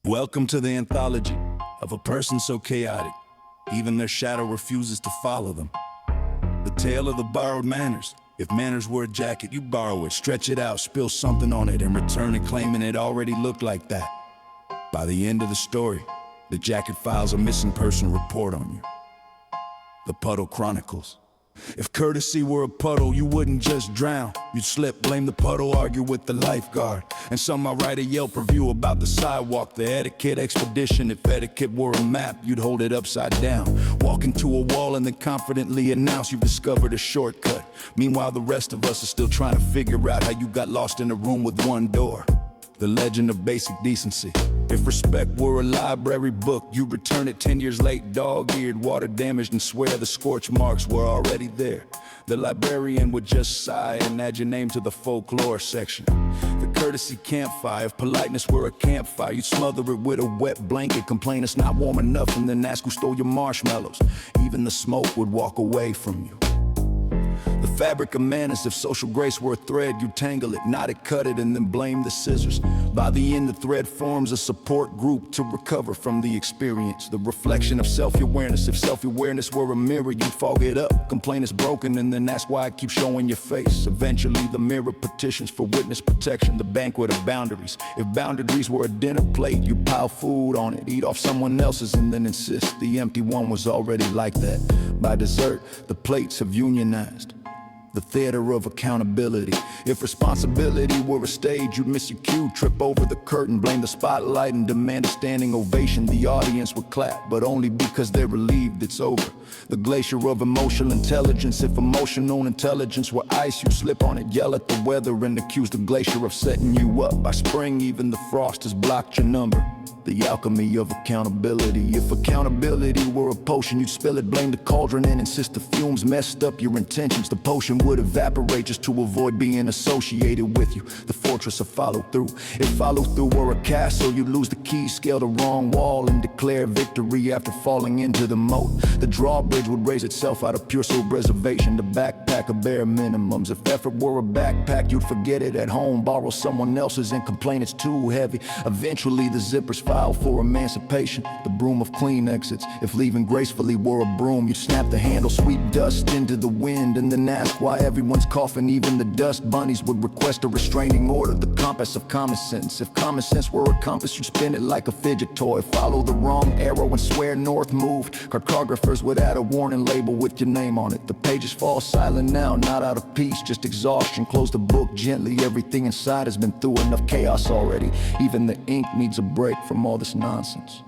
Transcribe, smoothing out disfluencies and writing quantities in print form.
Welcome to the anthology of a person so chaotic, even their shadow refuses to follow them. The tale of the borrowed manners. If manners were a jacket, you borrow it, stretch it out, spill something on it, and return it claiming it already looked like that. By the end of the story, the jacket files a missing person report on you. The Puddle Chronicles. If courtesy were a puddle, you wouldn't just drown. You'd slip, blame the puddle, argue with the lifeguard. And some might write a Yelp review about the sidewalk, the etiquette expedition. If etiquette were a map, you'd hold it upside down. Walk into a wall and then confidently announce you've discovered a shortcut. Meanwhile, the rest of us are still trying to figure out how you got lost in a room with one door. The legend of basic decency. If respect were a library book, you return it 10 years late, dog-eared, water-damaged, and swear the scorch marks were already there. The librarian would just sigh and add your name to the folklore section. The courtesy campfire. If politeness were a campfire, you'd smother it with a wet blanket, complain it's not warm enough, and then ask who stole your marshmallows. Even the smoke would walk away from you. The fabric of manners. If social grace were a thread, you tangle it, knot it, cut it, and then blame the scissors. By the end, the thread forms a support group to recover from the experience. The reflection of self-awareness. If self-awareness were a mirror, you'd fog it up, complain it's broken, and then ask why it keeps showing your face. Eventually, the mirror petitions for witness protection, the banquet of boundaries. If boundaries were a dinner plate, you pile food on it, eat off someone else's, and then insist the empty one was already like that. By dessert, the plates have unionized. The theater of accountability. If responsibility were a stage, you'd miss your cue, trip over the curtain, blame the spotlight, and demand a standing ovation. The audience would clap, but only because they're relieved it's over. The glacier of emotional intelligence. If emotional intelligence were ice, you'd slip on it, yell at the weather, and accuse the glacier of setting you up. By spring, even the frost has blocked your number. The alchemy of accountability. If accountability were a potion, you'd spill it, blame the cauldron, and insist the fumes messed up your intentions. The potion would evaporate just to avoid being associated with you. The fortress of follow through. If follow through were a castle, you'd lose the key, scale the wrong wall, and declare victory after falling into the moat. The drawbridge would raise itself out of pure self-preservation. The backpack of bare minimums. If effort were a backpack, you'd forget it at home, borrow someone else's, and complain it's too heavy. Eventually, the zippers file for emancipation. The broom of clean exits. If leaving gracefully were a broom, you'd snap the handle, sweep dust into the wind, and then ask why everyone's coughing. Even the dust bunnies would request a restraining order. The compass of common sense. If common sense were a compass, you'd spin it like a fidget toy. Follow the wrong arrow and swear north moved. Cartographers would add a warning label with your name on it. The pages fall silent now, not out of peace, just exhaustion. Close the book gently. Everything inside has been through enough chaos already. Even the ink needs a break from all this nonsense.